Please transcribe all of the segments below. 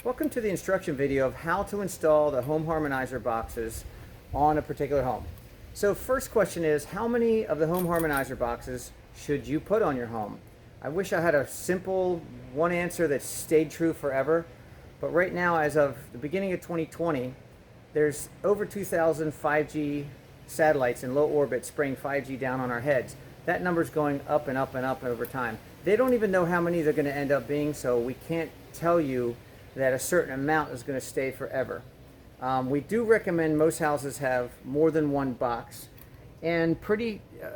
Welcome to the instruction video of how to install the Home Harmonizer boxes on a particular home. So first question is, how many of the Home Harmonizer boxes should you put on your home? I wish I had a simple one answer that stayed true forever, but right now, as of the beginning of 2020, there's over 2,000 5G satellites in low orbit spraying 5G down on our heads. That number's going up and up and up over time. They don't even know how many they're going to end up being, so we can't tell you that a certain amount is going to stay forever. We do recommend most houses have more than one box, and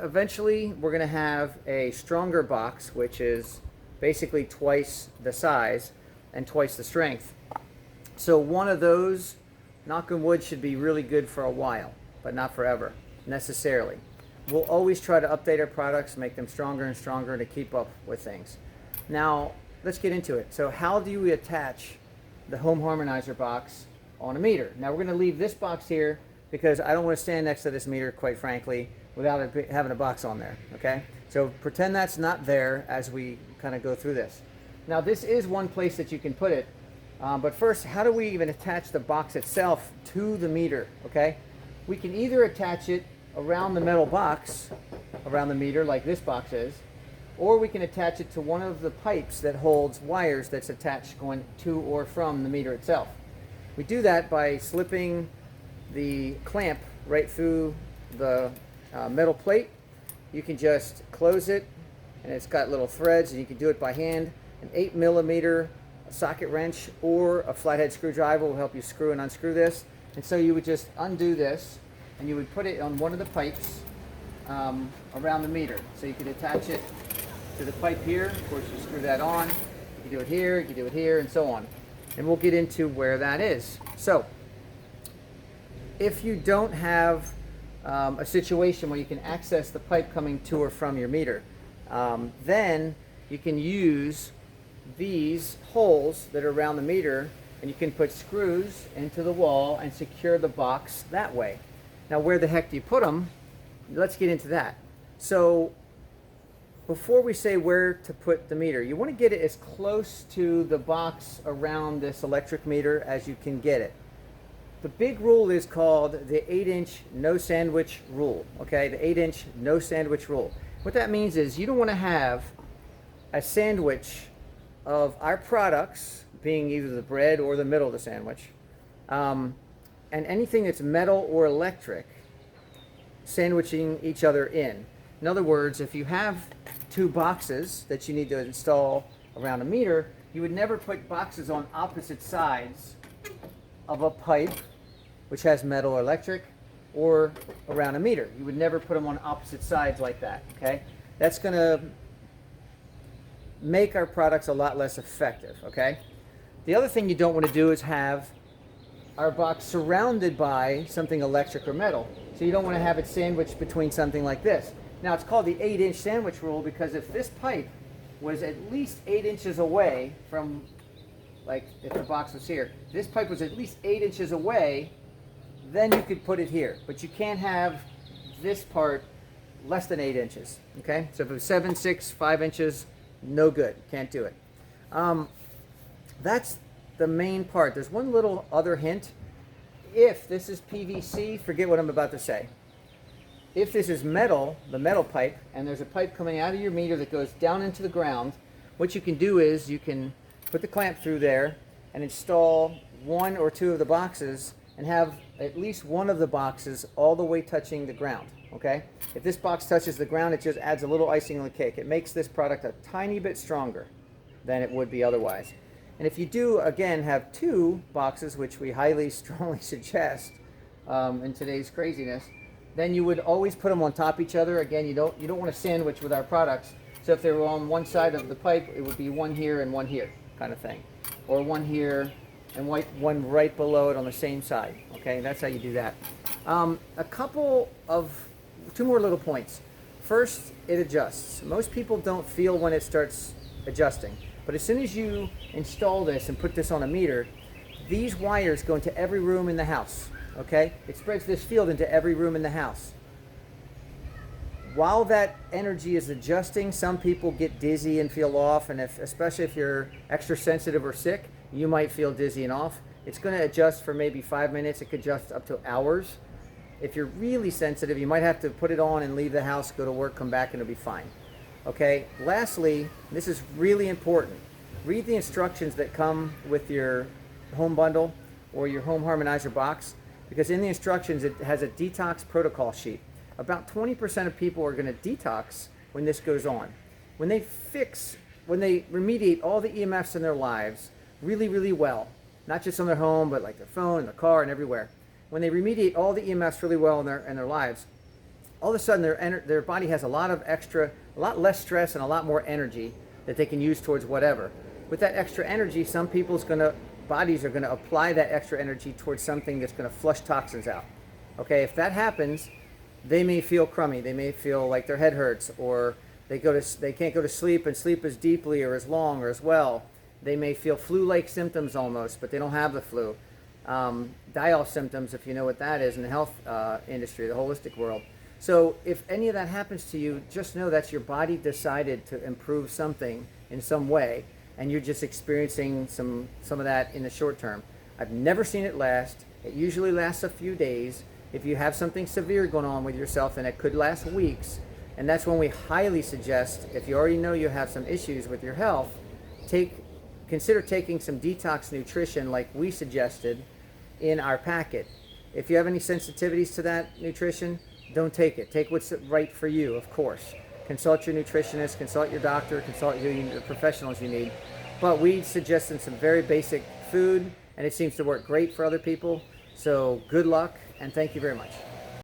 eventually we're going to have a stronger box, which is basically twice the size and twice the strength. So one of those, knock on wood, should be really good for a while, but not forever necessarily. We'll always try to update our products, make them stronger and stronger to keep up with things. Now let's get into it. So how do we attach the Home Harmonizer box on a meter? Now we're going to leave this box here because I don't want to stand next to this meter, quite frankly, without having a box on there. Okay, so pretend that's not there as we kind of go through this. Now this is one place that you can put it, but first, how do we even attach the box itself to the meter? Okay, we can either attach it around the metal box around the meter like this box is, or we can attach it to one of the pipes that holds wires that's attached going to or from the meter itself. We do that by slipping the clamp right through the metal plate. You can just close it, and it's got little threads, and you can do it by hand. An 8mm socket wrench or a flathead screwdriver will help you screw and unscrew this. And so you would just undo this, and you would put it on one of the pipes around the meter. So you could attach it to the pipe here. Of course, you screw that on. You can do it here, you can do it here, and so on. And we'll get into where that is. So if you don't have a situation where you can access the pipe coming to or from your meter, then you can use these holes that are around the meter, and you can put screws into the wall and secure the box that way. Now, where the heck do you put them? Let's get into that. So before we say where to put the meter, you want to get it as close to the box around this electric meter as you can get it. The big rule is called the 8-inch no sandwich rule. Okay, the 8-inch no sandwich rule. What that means is you don't want to have a sandwich of our products being either the bread or the middle of the sandwich, and anything that's metal or electric sandwiching each other in. In other words, if you have two boxes that you need to install around a meter, you would never put boxes on opposite sides of a pipe which has metal or electric, or around a meter. You would never put them on opposite sides like that. Okay, that's going to make our products a lot less effective. Okay, the other thing you don't want to do is have our box surrounded by something electric or metal. So you don't want to have it sandwiched between something like this. Now it's called the 8-inch sandwich rule because if this pipe was at least 8 inches away from, like if the box was here, this pipe was at least 8 inches away, then you could put it here. But you can't have this part less than 8 inches. Okay, so if it was 7, 6, 5 inches, no good. Can't do it. That's the main part. There's one little other hint. If this is PVC, forget what I'm about to say. If this is metal, the metal pipe, and there's a pipe coming out of your meter that goes down into the ground, what you can do is you can put the clamp through there and install one or two of the boxes and have at least one of the boxes all the way touching the ground. Okay? If this box touches the ground, it just adds a little icing on the cake. It makes this product a tiny bit stronger than it would be otherwise. And if you do, again, have two boxes, which we highly, strongly suggest in today's craziness, then you would always put them on top of each other. Again, you don't want to sandwich with our products. So if they were on one side of the pipe, it would be one here and one here kind of thing. Or one here and one right below it on the same side. Okay, that's how you do that. Two more little points. First, it adjusts. Most people don't feel when it starts adjusting. But as soon as you install this and put this on a meter, these wires go into every room in the house. Okay? It spreads this field into every room in the house. While that energy is adjusting, some people get dizzy and feel off, and especially if you're extra sensitive or sick, you might feel dizzy and off. It's going to adjust for maybe 5 minutes. It could adjust up to hours. If you're really sensitive, you might have to put it on and leave the house, go to work, come back, and it'll be fine. Okay, lastly, this is really important. Read the instructions that come with your home bundle or your Home Harmonizer box, because in the instructions it has a detox protocol sheet. About 20% of people are going to detox when this goes on. When they remediate all the EMFs in their lives really, really well, not just on their home, but like their phone and their car and everywhere. When they remediate all the EMFs really well in their lives, all of a sudden their body has a lot less stress and a lot more energy that they can use towards whatever. With that extra energy, some people's bodies are going to apply that extra energy towards something that's going to flush toxins out. Okay, if that happens, they may feel crummy. They may feel like their head hurts, or they can't go to sleep and sleep as deeply or as long or as well. They may feel flu-like symptoms almost, but they don't have the flu. Dial symptoms, if you know what that is in the health industry, the holistic world. So if any of that happens to you, just know that's your body decided to improve something in some way, and you're just experiencing some of that in the short term. I've never seen it last. It usually lasts a few days. If you have something severe going on with yourself, then it could last weeks. And that's when we highly suggest, if you already know you have some issues with your health, consider taking some detox nutrition like we suggested in our packet. If you have any sensitivities to that nutrition, don't take it. Take what's right for you, of course. Consult your nutritionist, consult your doctor, consult the professionals you need. But we suggest some very basic food, and it seems to work great for other people. So good luck, and thank you very much.